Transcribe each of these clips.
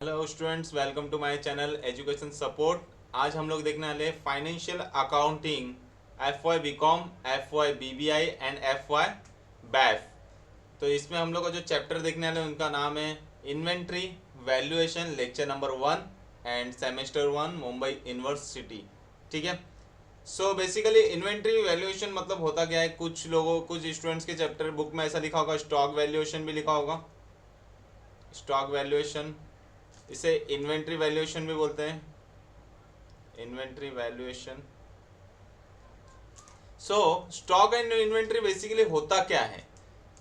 Hello students, welcome to my channel education support. आज हम लोग देखने वाले financial accounting F Y B com, F Y B B I and F Y BAF. तो इसमें हम लोग का जो चैप्टर देखने वाले उनका नाम है inventory valuation, lecture number 1 end semester 1 Mumbai university. ठीक है। सो बेसिकली इन्वेंट्री वैल्यूएशन मतलब होता क्या है, कुछ स्टूडेंट्स के चैप्टर बुक में ऐसा लिखा होगा, स्टॉक वैल्यूएशन भी लिखा होगा। स्टॉक वैल्यूएशन, इसे इन्वेंट्री वैल्यूएशन भी बोलते हैं, inventory valuation. So stock and inventory basically होता क्या है।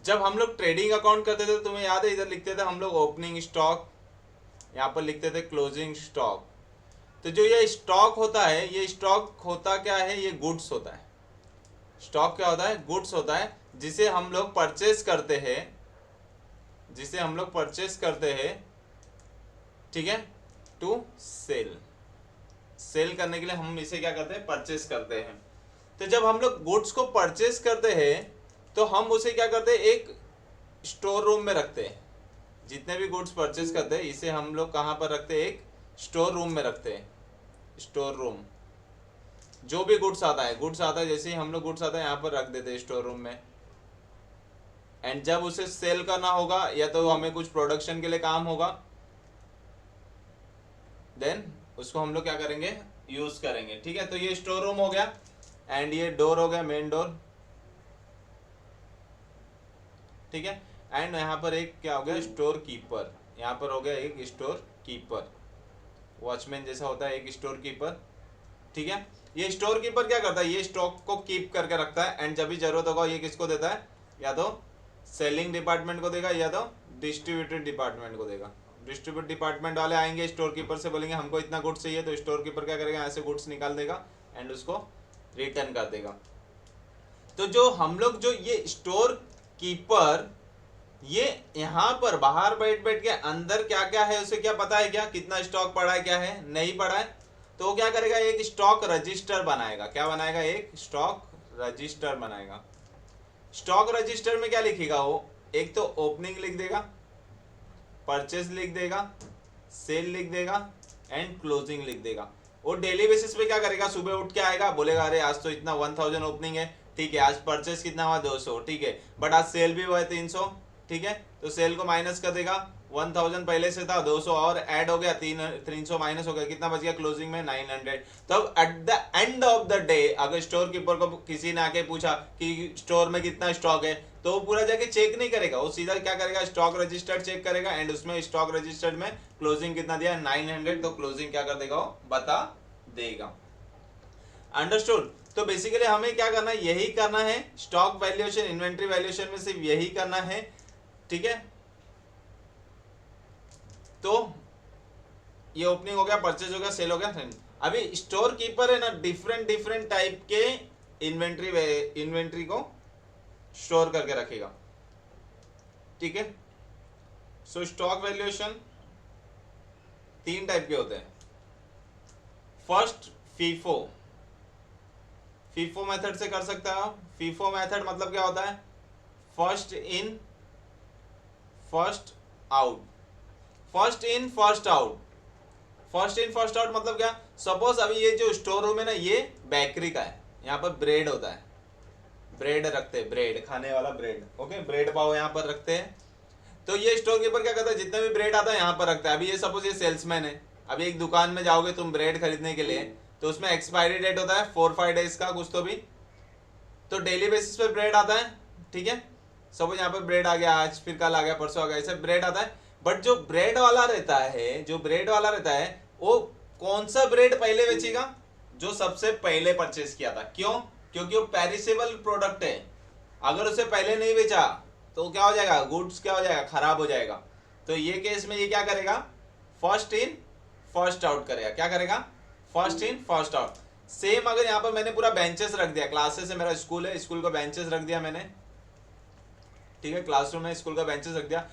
जब हम लोग ट्रेडिंग अकाउंट करते थे, तुम्हें याद है, इधर लिखते थे हम लोग ओपनिंग स्टॉक, यहाँ पर लिखते थे क्लोजिंग स्टॉक। तो जो ये स्टॉक होता है, ये स्टॉक होता क्या है, ये गुड्स होता है। स्टॉक क्या होता है, गुड्स होता है, जिसे हम लोग परचेस करते हैं, जिसे हम लोग परचेस करते हैं, ठीक है, टू सेल। सेल करने के लिए हम इसे क्या करते हैं, परचेस करते हैं। तो जब हम लोग गुड्स को परचेस करते हैं तो हम उसे क्या करते हैं, एक स्टोर रूम में रखते हैं। जितने भी गुड्स परचेस करते हैं इसे हम लोग कहाँ पर रखते हैं, एक स्टोर रूम में रखते हैं। स्टोर रूम, जो भी गुड्स आता है, जैसे ही हम लोग गुड्स आता है यहाँ पर रख देते हैं स्टोर रूम में। एंड जब उसे सेल करना होगा या तो हमें कुछ प्रोडक्शन के लिए काम होगा, देन उसको हम लोग क्या करेंगे, यूज करेंगे। ठीक है। तो ये स्टोर रूम हो गया एंड ये डोर हो गया, मेन डोर। ठीक है। एंड यहाँ पर एक क्या हो गया, स्टोर कीपर। यहाँ पर हो गया एक स्टोर कीपर, वॉचमैन जैसा होता है एक स्टोर कीपर। ठीक है। ये स्टोर कीपर क्या करता है, ये स्टॉक को कीप करके रखता है एंड जब भी जरूरत होगा ये किसको देता है, या तो सेलिंग डिपार्टमेंट को देगा या तो डिस्ट्रीब्यूटर डिपार्टमेंट को देगा। डिस्ट्रीब्यूट डिपार्टमेंट वाले आएंगे स्टोर कीपर से, बोलेंगे हमको इतना गुड्स चाहिए, तो स्टोर कीपर क्या करेगा, ऐसे गुड्स निकाल देगा एंड उसको रिटर्न कर देगा। तो जो हम लोग जो ये स्टोर कीपर, ये यहाँ पर बाहर बैठ बैठ के अंदर क्या क्या है उसे क्या पता है, क्या कितना स्टॉक पड़ा है, क्या है नहीं पड़ा है, तो वो क्या करेगा, एक स्टॉक रजिस्टर बनाएगा। क्या बनाएगा, एक स्टॉक रजिस्टर बनाएगा। स्टॉक रजिस्टर में क्या लिखेगा वो, एक तो ओपनिंग लिख देगा, परचेज लिख देगा, सेल लिख देगा एंड क्लोजिंग लिख देगा। वो डेली बेसिस पे क्या करेगा, सुबह उठ के आएगा, बोलेगा अरे आज तो इतना 1000 ओपनिंग है, ठीक है, आज परचेज कितना हुआ 200, ठीक है, बट आज सेल भी हुआ है 300, ठीक है, तो सेल को माइनस कर देगा, 1000 पहले से था, 200 और ऐड हो गया, 300 माइनस हो गया, कितना बच गया क्लोजिंग में 900। तब at the end of the day अगर स्टोर कीपर को किसी ने आके पूछा कि स्टोर में कितना स्टॉक है, तो वो पूरा जाके चेक नहीं करेगा, वो सीधा क्या करेगा, स्टॉक रजिस्टर्ड चेक करेगा एंड उसमें स्टॉक रजिस्टर्ड में क्लोजिंग कितना दिया 900, तो क्लोजिंग क्या कर देगा, वो बता देगा। अंडरस्टूड। तो बेसिकली हमें क्या करना है, यही करना है, स्टॉक वैल्यूएशन इन्वेंट्री वैल्यूएशन में सिर्फ यही करना है। ठीक है। तो ये ओपनिंग हो गया, परचेज हो गया, सेल हो गया। अभी स्टोर कीपर है ना, डिफरेंट डिफरेंट टाइप के इन्वेंट्री को स्टोर करके रखेगा। ठीक है। सो स्टॉक वैल्यूएशन 3 टाइप के होते हैं। First, FIFO. फीफो मेथड से कर सकता है। फीफो मेथड मतलब क्या होता है, first in first out, first in first out. First in first out मतलब क्या, सपोज अभी ये जो स्टोर रूम है ना, ये बेकरी का है, यहाँ पर ब्रेड होता है, ब्रेड रखते हैं, ब्रेड खाने वाला ब्रेड, ओके, ब्रेड पाव यहाँ पर रखते हैं। तो ये स्टोर कीपर क्या करता है, जितना भी ब्रेड आता है यहाँ पर रखता है। अभी ये सपोज ये सेल्समैन है, अभी एक दुकान में जाओगे तुम ब्रेड खरीदने के लिए, तो उसमें एक्सपायरी डेट होता है 4-5 डेज का कुछ तो भी, तो डेली बेसिस पे ब्रेड आता है। ठीक है। सपोज यहाँ पर ब्रेड आ गया, आज फिर कल आ गया, परसों आ गया, ऐसे ब्रेड आता है। बट जो ब्रेड वाला रहता है, जो ब्रेड वाला रहता है, वो कौन सा ब्रेड पहले बेचेगा, जो सबसे पहले परचेस किया था। क्यों, क्योंकि वो पेरिसेबल प्रोडक्ट है, अगर उसे पहले नहीं बेचा तो क्या हो जाएगा, गुड्स क्या हो जाएगा, खराब हो जाएगा। तो ये केस में ये क्या करेगा, फर्स्ट इन फर्स्ट आउट करेगा। क्या करेगा, first in first out. Same अगर यहाँ पर मैंने पूरा बेंचेस रख दिया, क्लासेस है, मेरा स्कूल है, स्कूल का बेंचेस रख दिया मैंने, ठीक है, क्लासरूम में स्कूल का बेंचेस रख दिया।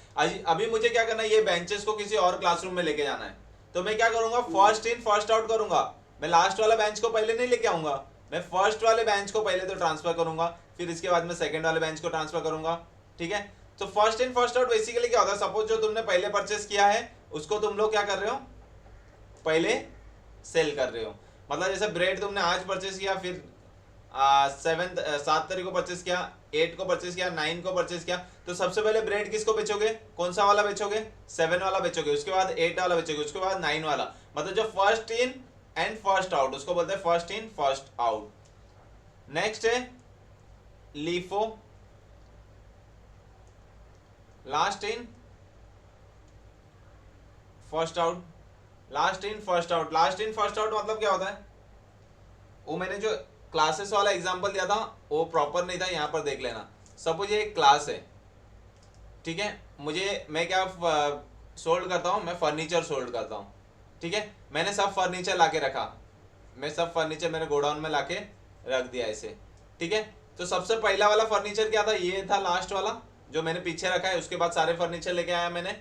अभी मुझे क्या करना है, ये बेंचेस को किसी और क्लासरूम में लेके जाना है, तो मैं क्या करूंगा, फर्स्ट इन फर्स्ट आउट करूंगा। मैं लास्ट वाला बेंच को पहले नहीं लेके आऊंगा, मैं फर्स्ट वाले बेंच को पहले तो ट्रांसफर करूंगा, फिर इसके बाद में सेकंड वाले बेंच को ट्रांसफर करूंगा। ठीक है। तो first in first out basically क्या होता है, सपोज जो तुमने पहले परचेस किया है उसको तुम लोग क्या कर रहे हो, पहले सेल कर रहे हो। मतलब जैसे ब्रेड तुमने आज परचेस किया, फिर 7 तारीख को परचेस किया, 8 को परचेस किया, 9 को परचेस किया, तो सबसे पहले ब्रेड किसको बेचोगे, कौन सा वाला बेचोगे, 7 वाला बेचोगे, उसके बाद 8 वाला बेचोगे, उसके बाद 9 वाला। मतलब जो first in and first out, उसको बोलते हैं first in first out. Next है LIFO, last in first out, last in first out. Last in first out मतलब क्या होता है, वो मैंने जो क्लासेस वाला एग्जांपल दिया था वो प्रॉपर नहीं था, यहाँ पर देख लेना। सपोज ये एक क्लास है, ठीक है, मैं क्या सोल्ड करता हूँ, मैं फर्नीचर सोल्ड करता हूँ, ठीक है। मैंने सब फर्नीचर लाके रखा, मैं सब फर्नीचर मेरे गोडाउन में लाके रख दिया ऐसे, ठीक है। तो सबसे पहला वाला फर्नीचर क्या था, ये था लास्ट वाला जो मैंने पीछे रखा है, उसके बाद सारे फर्नीचर लेके आया मैंने।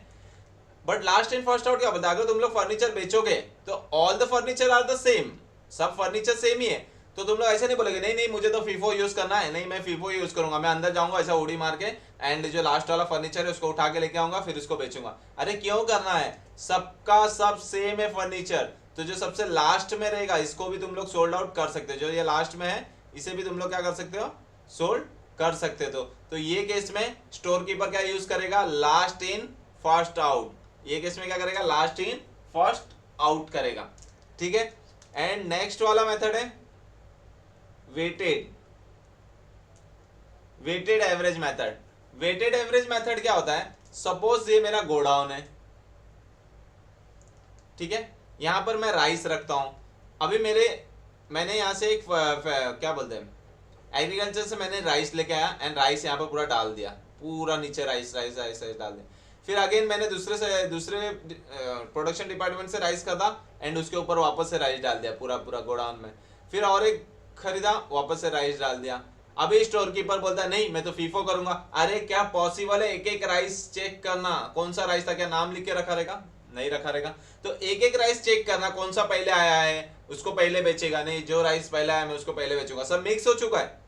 But last in first out क्या बता, अगर तुम लोग फर्नीचर बेचोगे तो all the furniture are the same, सब फर्नीचर सेम ही है। तो तुम लोग ऐसे नहीं बोलोगे नहीं नहीं मुझे तो फीफो यूज करना है, नहीं मैं फीफो यूज करूंगा, मैं अंदर जाऊंगा ऐसा उड़ी मार के एंड जो लास्ट वाला फर्नीचर है उसको उठा के लेके आऊंगा, फिर उसको बेचूंगा। अरे क्यों करना है, सबका सब सेम है फर्नीचर। तो जो सबसे लास्ट में रहेगा इसको भी तुम लोग सोल्ड आउट कर सकते हो, जो ये लास्ट में है इसे भी तुम लोग क्या कर सकते हो, सोल्ड कर सकते हो। तो ये केस में स्टोर कीपर क्या यूज करेगा, लास्ट इन फर्स्ट आउट। ये केस में क्या करेगा, लास्ट इन फर्स्ट आउट करेगा, ठीक है। एंड नेक्स्ट वाला मेथड है weighted, weighted average method. Weighted average method क्या होता है, सपोज ये मेरा गोडाउन है, ठीक है, यहां पर मैं राइस रखता हूं। अभी मैंने यहां से एक क्या बोलते हैं, एग्रीकल्चर से मैंने राइस लेके आया एंड राइस यहाँ पर पूरा डाल दिया, पूरा नीचे राइस राइस राइस राइस डाल दिया। फिर अगेन मैंने दूसरे प्रोडक्शन डिपार्टमेंट से राइस खरीदा एंड उसके ऊपर वापस से राइस डाल दिया पूरा पूरा गोडाउन में। फिर और एक खरीदा, वापस से राइस डाल दिया। अभी स्टोर कीपर बोलता है नहीं मैं तो फीफो करूंगा। अरे क्या पॉसिबल है, एक एक राइस चेक करना, कौन सा राइस था, क्या नाम लिख के रखा रहेगा, नहीं रखा रहेगा। तो एक एक राइस चेक करना कौन सा पहले आया है उसको पहले बेचेगा, नहीं जो राइस पहले आया मैं उसको पहले बेचूंगा। सब मिक्स हो चुका है,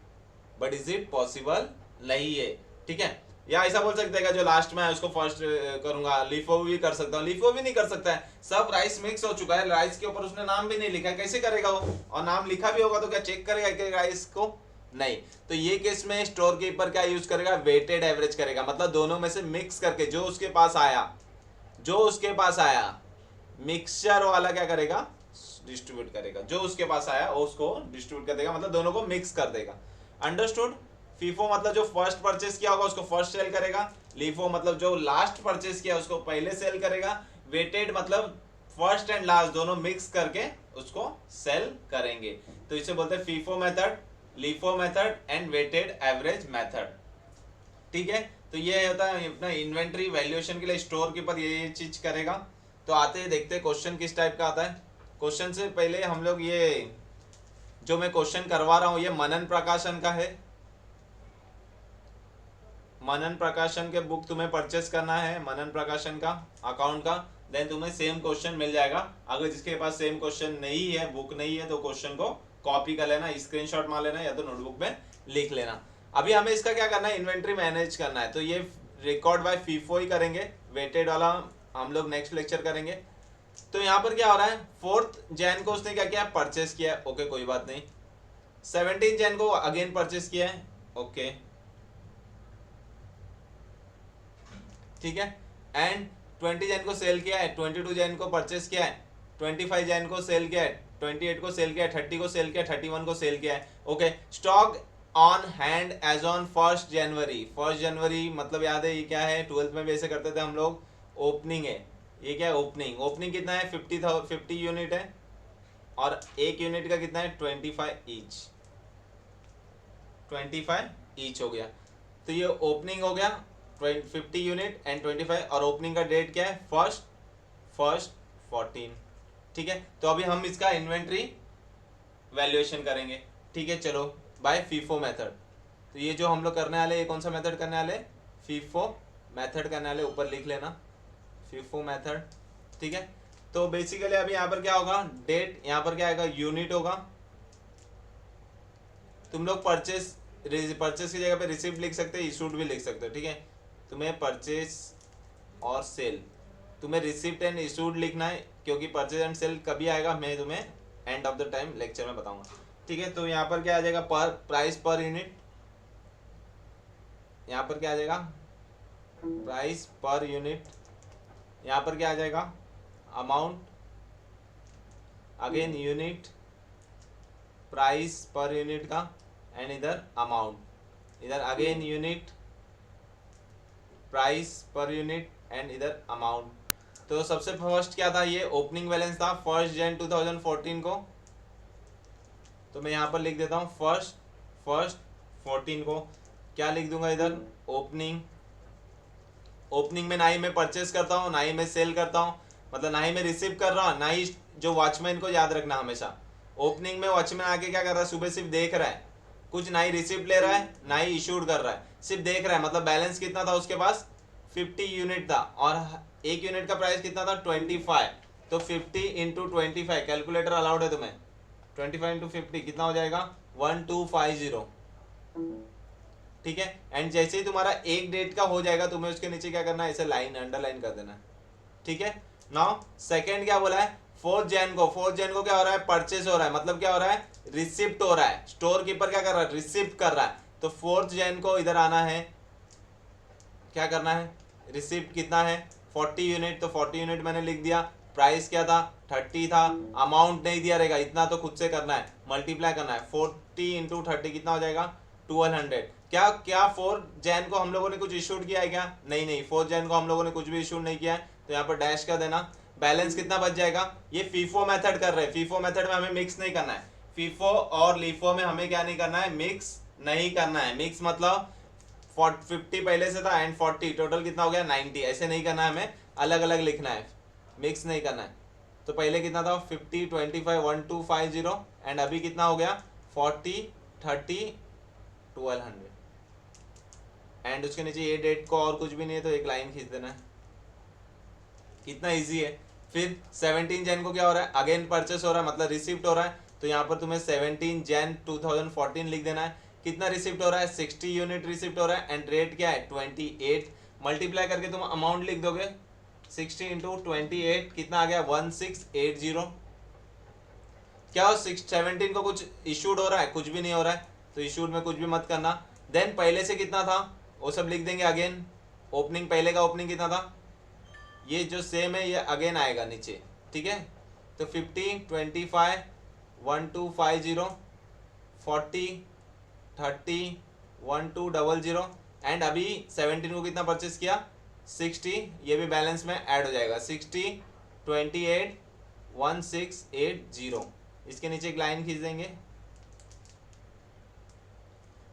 बट इज इट पॉसिबल, नहीं है, ठीक है। या ऐसा बोल सकते हैं जो लास्ट में है उसको फर्स्ट करूंगा, लीफो भी कर सकता हूँ, लीफो भी नहीं कर सकता है, सब राइस मिक्स हो चुका है, राइस के ऊपर उसने नाम भी नहीं लिखा है, कैसे करेगा वो, और नाम लिखा भी होगा तो क्या चेक करेगा कि राइस को, नहीं। तो ये केस में स्टोर कीपर क्या यूज करेगा, वेटेड एवरेज करेगा। मतलब दोनों में से मिक्स करके जो उसके पास आया मिक्सचर वाला क्या करेगा, डिस्ट्रीब्यूट करेगा, जो उसके पास आया वो उसको डिस्ट्रीब्यूट कर देगा, मतलब दोनों को मिक्स कर देगा। अंडरस्टूड। फीफो मतलब जो फर्स्ट परचेस किया होगा उसको फर्स्ट सेल करेगा, लीफो मतलब जो लास्ट परचेस किया उसको पहले सेल करेगा, वेटेड मतलब फर्स्ट एंड लास्ट दोनों मिक्स करके उसको सेल करेंगे। तो इसे बोलते हैं FIFO method, LIFO method and weighted average method, ठीक है। तो ये होता है अपना इन्वेंट्री वैल्यूएशन के लिए स्टोर कीपर ये चीज करेगा। तो आते हैं देखते हैं क्वेश्चन किस टाइप का आता है। क्वेश्चन से पहले हम लोग ये जो मैं क्वेश्चन करवा रहा हूं ये मनन प्रकाशन का है, मनन प्रकाशन के बुक तुम्हें परचेस करना है, मनन प्रकाशन का अकाउंट का, देन तुम्हें सेम क्वेश्चन मिल जाएगा। अगर जिसके पास सेम क्वेश्चन नहीं है, बुक नहीं है, तो क्वेश्चन को कॉपी कर लेना, स्क्रीनशॉट मार लेना या तो नोटबुक में लिख लेना। अभी हमें इसका क्या करना है, इन्वेंट्री मैनेज करना है, तो ये रिकॉर्ड बाय फीफो ही करेंगे, वेटेड वाला हम लोग नेक्स्ट लेक्चर करेंगे। तो यहाँ पर क्या हो रहा है, 4 जैन को उसने क्या किया, परचेस किया है, ओके कोई बात नहीं। 17 जैन को अगेन परचेस किया है, ओके ठीक है। एंड 20 जैन को सेल किया है, 22 जैन को परचेस किया है, 25 जैन को सेल किया है, 28 को सेल किया है, 30 को सेल किया है, 31 को सेल किया है, okay. Stock on hand as on 1 January, 1 जनवरी मतलब याद है ये क्या है, 12th में भी ऐसे करते थे हम लोग, ओपनिंग है, ये क्या है ओपनिंग, ओपनिंग कितना है 50 यूनिट है, और एक यूनिट का कितना है 25 ईच हो गया। तो ये ओपनिंग हो गया 50 यूनिट एंड 25, और ओपनिंग का डेट क्या है फर्स्ट 14, ठीक है। तो अभी हम इसका इन्वेंट्री वैल्यूएशन करेंगे, ठीक है। चलो बाय फीफो मेथड, तो ये जो हम लोग करने वाले, ये कौन सा मेथड करने वाले, फीफो मेथड करने वाले, ऊपर लिख लेना फीफो मेथड, ठीक है। तो बेसिकली अभी यहाँ पर क्या होगा, डेट, यहाँ पर क्या आएगा यूनिट होगा, तुम लोग परचेस की जगह पे रिसिप्ट लिख सकते हो, इशूड भी लिख सकते हो, ठीक है। तुम्हें परचेस और सेल तुम्हें रिसिप्ट एंड इशूड लिखना है, क्योंकि परचेज एंड सेल कभी आएगा मैं तुम्हें end of the time lecture में बताऊंगा, ठीक है। तो यहाँ पर क्या आ जाएगा, पर प्राइस पर यूनिट, यहाँ पर क्या आ जाएगा प्राइस पर यूनिट, यहाँ पर क्या आ जाएगा amount, again unit, price per unit का, एंड इधर अमाउंट, इधर again unit, price per unit, and इधर अमाउंट। तो सबसे फर्स्ट क्या था, ये ओपनिंग बैलेंस था 1 जनवरी 2014 को, तो मैं यहाँ पर लिख देता हूँ फर्स्ट 14 को क्या लिख दूंगा इधर, ओपनिंग। ओपनिंग में ना ही मैं परचेस करता हूँ ना ही मैं सेल करता हूँ, मतलब ना ही मैं रिसीव कर रहा हूँ ना ही जो वॉचमैन को याद रखना हमेशा, ओपनिंग में वॉचमैन आके क्या कर रहा है, सुबह सिर्फ देख रहा है, कुछ ना ही रिसिप्ट ले रहा है ना ही इशूड कर रहा है, सिर्फ देख रहा है। मतलब बैलेंस कितना था उसके पास, 50 यूनिट था, और एक यूनिट का प्राइस कितना था 25, तो 50 इंटू 25, कैलकुलेटर अलाउड है तुम्हें, 25 इंटू 50 कितना हो जाएगा 1250, ठीक है। एंड जैसे ही तुम्हारा एक डेट का हो जाएगा तुम्हें उसके नीचे क्या करना है, ऐसे लाइन अंडरलाइन कर देना, ठीक है। नाउ सेकंड क्या बोला है, 4 जैन को क्या हो रहा है, परचेस हो रहा है, मतलब क्या हो रहा है, रिसिप्ट हो रहा है, स्टोर कीपर क्या कर रहा है, रिसिप्ट कर रहा है। तो 4 जैन को इधर आना है, क्या करना है, रिसिप्ट कितना है 40 यूनिट, तो 40 यूनिट मैंने लिख दिया, प्राइस क्या था 30 था, अमाउंट नहीं दिया रहेगा, इतना तो खुद से करना है, मल्टीप्लाई करना है, 40 इंटू 30 कितना हो जाएगा 1200। क्या 4 जैन को हम लोगों ने कुछ इशूड किया है क्या, नहीं 4 जैन को हम लोगों ने कुछ भी इशूड नहीं किया है, तो यहाँ पर डैश कर देना। बैलेंस कितना बच जाएगा, ये फीफो मेथड कर रहे हैं, फीफो मेथड में हमें मिक्स नहीं करना है, फीफो और लीफो में हमें क्या नहीं करना है, मिक्स नहीं करना है। मिक्स मतलब 50 पहले से था एंड 40 टोटल कितना हो गया 90, ऐसे नहीं करना है, हमें अलग अलग लिखना है, मिक्स नहीं करना है। तो पहले कितना था 50 25 1250, एंड अभी कितना हो गया 40 30 1200, एंड उसके नीचे ये डेट को और कुछ भी नहीं है तो एक लाइन खींच देना है, कितना इजी है। फिर 17 जैन को क्या हो रहा है, अगेन परचेस हो रहा है, मतलब रिसिप्ट हो रहा है, तो यहाँ पर तुम्हें 17 जैन 2014 लिख देना है। कितना रिसिप्ट हो रहा है, 60 यूनिट रिसिप्ट हो रहा है, एंड रेट क्या है 28, मल्टीप्लाई करके तुम अमाउंट लिख दोगे, 60 इंटू 28 कितना आ गया 1680। क्या हो 17 को कुछ इशूड हो रहा है, कुछ भी नहीं हो रहा है, तो इशूड में कुछ भी मत करना। देन पहले से कितना था वो सब लिख देंगे अगेन, ओपनिंग पहले का ओपनिंग कितना था, ये जो सेम है ये अगेन आएगा नीचे, ठीक है। तो 50 25 1250 40 30 1200, एंड अभी 17 को कितना परचेस किया 60, ये भी बैलेंस में ऐड हो जाएगा 60 28 1680, इसके नीचे एक लाइन खींच देंगे,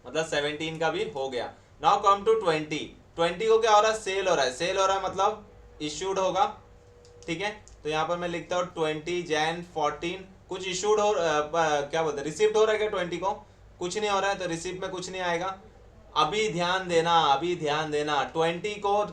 मतलब 17 का भी हो गया। नाउ कम टू 20 को क्या हो रहा है, सेल हो रहा है, सेल हो रहा है मतलब इशूड होगा, ठीक है। तो यहाँ पर मैं लिखता हूँ 20 जैन 14, कुछ इशूड हो क्या बोलते हैं, रिसिप्ट हो रहा है क्या 20 को, कुछ नहीं हो रहा है, तो रिसिप्ट में कुछ नहीं आएगा। अभी ध्यान देना 20 को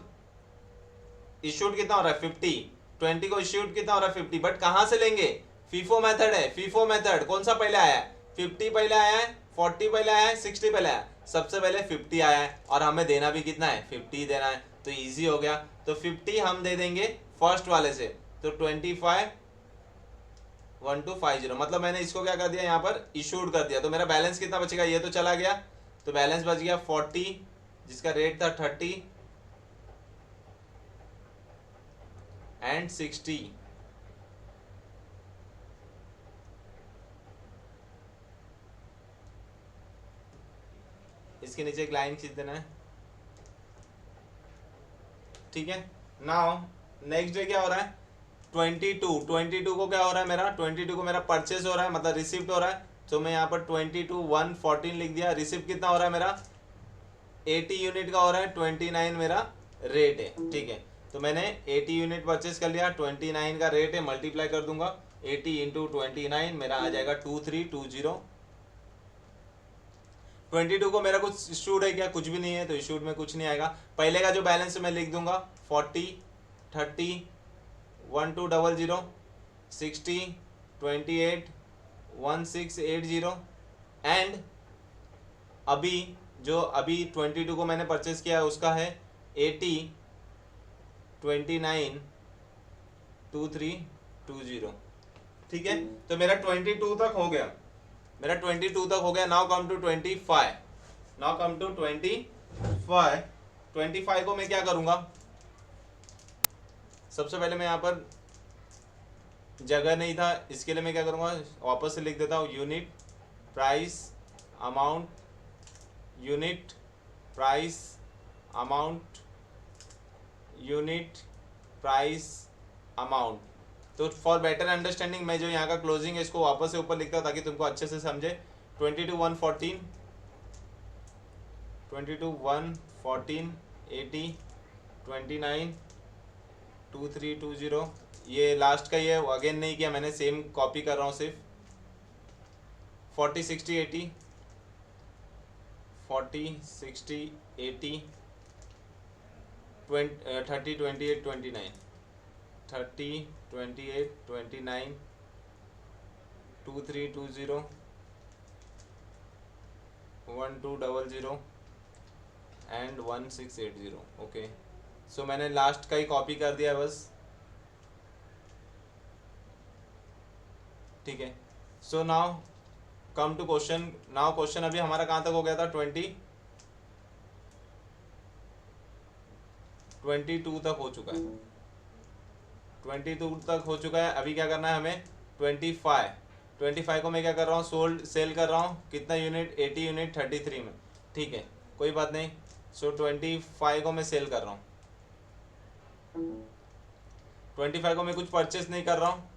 इशूड कितना हो रहा है 50, 20 को इशूड कितना हो रहा है 50, बट कहाँ से लेंगे, फीफो मेथड है, फीफो मेथड कौन सा पहले आया है, 50 पहले आया है, 40 पहले आया है, 60 पहले आया है, सबसे पहले 50 आया है, और हमें देना भी कितना है 50 देना है, तो इजी हो गया। तो 50 हम दे देंगे फर्स्ट वाले से, तो 25 1250, मतलब मैंने इसको क्या कर दिया यहाँ पर इशूड कर दिया, तो मेरा बैलेंस कितना बचेगा, ये तो चला गया, तो बैलेंस बच गया 40 जिसका रेट था 30 एंड 60, इसके नीचे एक लाइन खींच देना है, ठीक है। नाउ नेक्स्ट डे क्या हो रहा है 22 को क्या हो रहा है मेरा, 22 को मेरा परचेस हो रहा है, मतलब रिसिप्ट हो रहा है, तो मैं यहाँ पर 22 114 लिख दिया। रिसिप्ट कितना हो रहा है मेरा 80 यूनिट का हो रहा है, 29 मेरा रेट है, ठीक है। तो मैंने 80 यूनिट परचेस कर लिया, 29 का रेट है, मल्टीप्लाई कर दूंगा 80 इंटू 29 मेरा आ जाएगा 2320। 22 को मेरा कुछ इशूड है क्या, कुछ भी नहीं है, तो इशूड में कुछ नहीं आएगा। पहले का जो बैलेंस मैं लिख दूंगा 40 30 1200 60 28 1680, एंड अभी जो अभी 22 को मैंने परचेस किया है उसका है 80 29 2320। ठीक है, तो मेरा 22 तक हो गया, मेरा 22 तक हो गया। Now come to 25, now come to 25। 25 को मैं क्या करूंगा, सबसे पहले मैं यहाँ पर जगह नहीं था, इसके लिए मैं क्या करूंगा, वापस से लिख देता हूँ, unit price amount, unit price amount, unit price amount. तो फॉर बेटर अंडरस्टैंडिंग मैं जो यहाँ का क्लोजिंग है इसको वापस से ऊपर लिखता हूँ ताकि तुमको अच्छे से समझे। 22,114, 22,114, 80, 29, 2320। ये लास्ट का ये अगेन नहीं किया मैंने, सेम कॉपी कर रहा हूँ सिर्फ। 40, 60, 80, 40, 60, 80, 30, 28, 29, 30, 28, 29, 2320, 1200 एंड 1680। ओके, सो मैंने लास्ट का ही कॉपी कर दिया बस। ठीक है, so now come to question. Now question अभी हमारा कहाँ तक हो गया था, 22 तक हो चुका है, 22 तक हो चुका है। अभी क्या करना है हमें, 25 को मैं क्या कर रहा हूँ, सोल्ड सेल कर रहा हूँ, कितना यूनिट, 80 यूनिट 33 में। ठीक है, कोई बात नहीं। सो 25 को मैं सेल कर रहा हूँ, 25 को मैं कुछ परचेस नहीं कर रहा हूँ।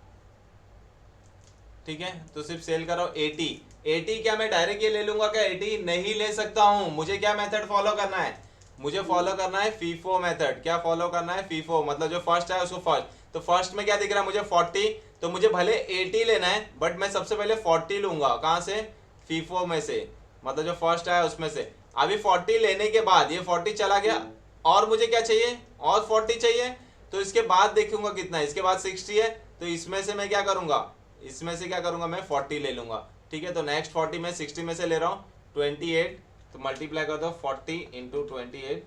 ठीक है, तो सिर्फ सेल कर रहा हूँ 80। क्या मैं डायरेक्ट ये ले लूंगा क्या, 80 नहीं ले सकता हूँ। मुझे क्या मेथड फॉलो करना है, मुझे फॉलो करना है फीफो मेथड। क्या फॉलो करना है, फीफो, मतलब जो फर्स्ट है उसको फर्स्ट। तो फर्स्ट में क्या दिख रहा है मुझे, 40, तो मुझे भले 80 लेना है बट मैं सबसे पहले 40 लूंगा। कहाँ से, फीफो में से, मतलब जो फर्स्ट है उसमें से। अभी 40 लेने के बाद ये 40 चला गया, और मुझे क्या चाहिए, और 40 चाहिए। तो इसके बाद देखूंगा कितना है, इसके बाद 60 है, तो इसमें से मैं क्या करूंगा, इसमें से क्या करूंगा मैं 40 ले लूंगा। ठीक है, तो नेक्स्ट 40 में 60 में से ले रहा हूँ 28, तो मल्टीप्लाई कर दो 40 इंटू 28,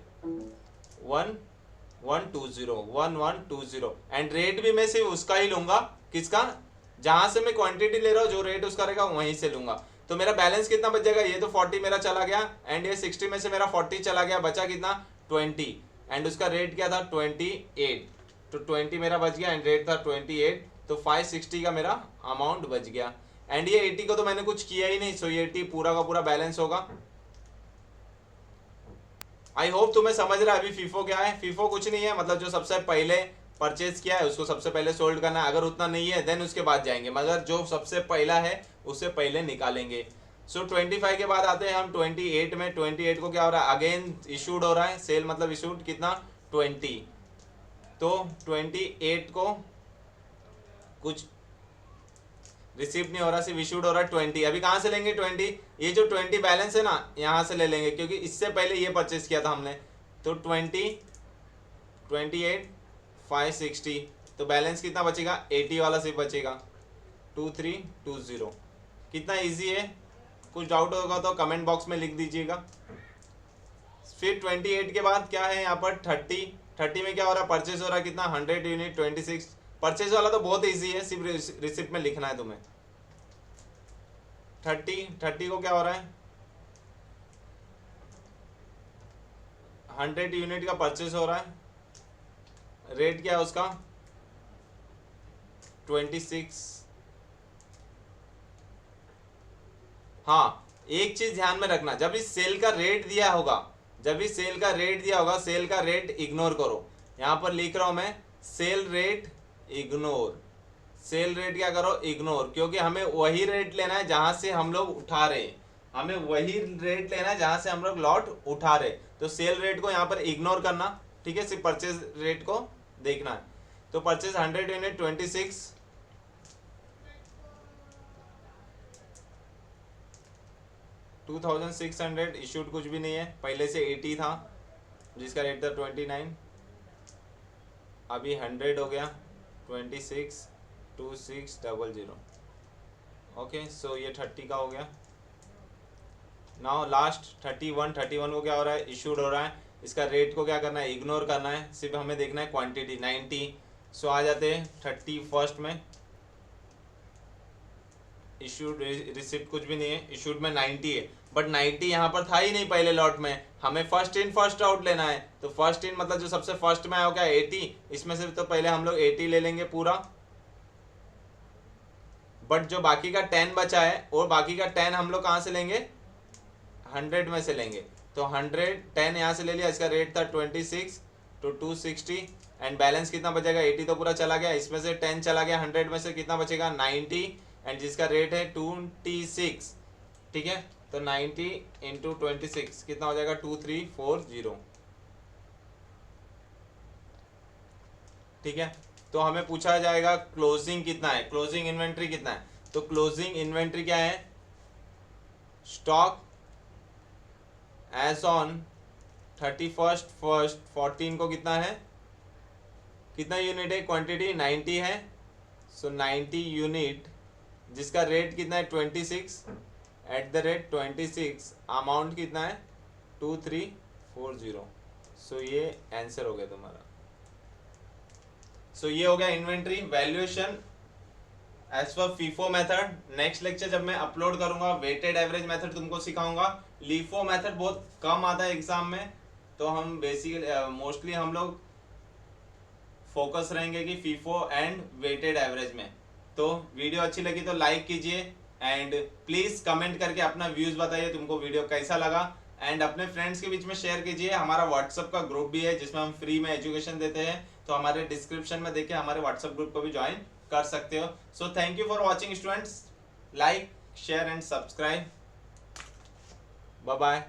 1120 एंड रेट भी मैं सिर्फ उसका ही लूंगा, किसका, जहां से मैं क्वांटिटी ले रहा हूँ जो रेट उसका रहेगा वहीं से लूंगा। तो मेरा बैलेंस कितना बच जाएगा, ये तो 40 मेरा चला गया एंड ये 60 में से मेरा 40 चला गया, बचा कितना 20 एंड उसका रेट क्या था 28। तो 20 मेरा बच गया एंड रेट था 28, तो 560 का मेरा अमाउंट बच गया। एंड ये 80 को तो मैंने कुछ किया ही नहीं, सो ये 80 पूरा का पूरा बैलेंस होगा। आई होप तुम्हें समझ रहा है। अभी फीफो क्या है, फीफो कुछ नहीं है, मतलब जो सबसे पहले परचेज किया है उसको सबसे पहले सोल्ड करना है। अगर उतना नहीं है देन उसके बाद जाएंगे, मगर जो सबसे पहला है उससे पहले निकालेंगे। सो 25 के बाद आते हैं हम 28 में। 28 को क्या हो रहा है, अगेन इशूड हो रहा है, सेल मतलब इशूड कितना 20। तो 28 को कुछ रिसीव नहीं हो रहा, सिर्फ इशूड हो रहा है 20। अभी कहाँ से लेंगे 20, ये जो 20 बैलेंस है ना यहाँ से ले लेंगे, क्योंकि इससे पहले ये परचेस किया था हमने। तो 20, 28, 560, तो बैलेंस कितना बचेगा, 80 वाला सिर्फ बचेगा 2320। कितना इजी है, कुछ डाउट होगा तो कमेंट बॉक्स में लिख दीजिएगा। फिर 28 के बाद क्या है यहाँ पर 30 में क्या हो रहा है, परचेज हो रहा है कितना 100 यूनिट 26। परचेज वाला तो बहुत इजी है, सिर्फ रिसिप्ट में लिखना है तुम्हें। 30 को क्या हो रहा है, 100 यूनिट का परचेज हो रहा है, रेट क्या है उसका 26। हाँ, एक चीज ध्यान में रखना, जब इस सेल का रेट दिया होगा, जब इस सेल का रेट दिया होगा, सेल का रेट इग्नोर करो। यहां पर लिख रहा हूं मैं cell rate ignore. Cell rate क्या करो, इग्नोर, क्योंकि हमें वही रेट लेना है जहां से हम लोग उठा रहे हैं, हमें वही रेट लेना है जहां से हम लोग लॉट उठा रहे। तो सेल रेट को यहाँ पर इग्नोर करना, ठीक है, सिर्फ परचेज रेट को देखना है। तो परचेज 100 यूनिट 26, 2600 इशूड कुछ भी नहीं है, पहले से 80 था जिसका रेट था 29, अभी 100 हो गया 26, 2600। ओके, सो ये 30 का हो गया। नाउ लास्ट 31 को क्या हो रहा है, इशूड हो रहा है, इसका रेट को क्या करना है, इग्नोर करना है, सिर्फ हमें देखना है क्वांटिटी 90, सो आ जाते हैं 31 में, इशूड रिसिप्ट कुछ भी नहीं है, इशूड में 90 है, बट 90 यहाँ पर था ही नहीं पहले लॉट में, हमें फर्स्ट इन फर्स्ट आउट लेना है, तो फर्स्ट इन मतलब जो सबसे फर्स्ट में आया हो क्या 80, इसमें से तो पहले हम लोग 80 ले लेंगे पूरा, बट जो बाकी का 10 बचा है और बाकी का 10 हम लोग कहाँ से लेंगे 100 में से लेंगे, तो 110 यहाँ से ले लिया, इसका रेट था 26 तो 260 एंड बैलेंस कितना बचेगा 80 तो पूरा चला गया, इसमें से 10 चला गया, 100 में से कितना बचेगा 90 एंड जिसका रेट है 26, ठीक है, तो 90 इंटू 26 कितना हो जाएगा 2340, ठीक है। तो हमें पूछा जाएगा क्लोजिंग कितना है, क्लोजिंग इन्वेंट्री कितना है, तो क्लोजिंग इन्वेंट्री क्या है, स्टॉक एज ऑन 31/1/14 को कितना है, कितना यूनिट है, क्वांटिटी 90 है, सो 90 यूनिट जिसका रेट कितना है 26 एट द रेट 26, अमाउंट कितना है 2340, सो ये आंसर हो गया तुम्हारा। सो ये हो गया inventory valuation as per FIFO method. Next lecture जब मैं अपलोड करूंगा वेटेड एवरेज मेथड तुमको सिखाऊंगा, लीफो मेथड बहुत कम आता है एग्जाम में, तो हम बेसिकली मोस्टली हम लोग फोकस रहेंगे कि फीफो एंड वेटेड एवरेज में। तो वीडियो अच्छी लगी तो लाइक कीजिए एंड प्लीज कमेंट करके अपना व्यूज बताइए तुमको वीडियो कैसा लगा, एंड अपने फ्रेंड्स के बीच में शेयर कीजिए। हमारा व्हाट्सएप का ग्रुप भी है जिसमें हम फ्री में एजुकेशन देते हैं, तो हमारे डिस्क्रिप्शन में देखे हमारे व्हाट्सएप ग्रुप को भी ज्वाइन कर सकते हो। So thank you for watching students, like share and subscribe, bye bye.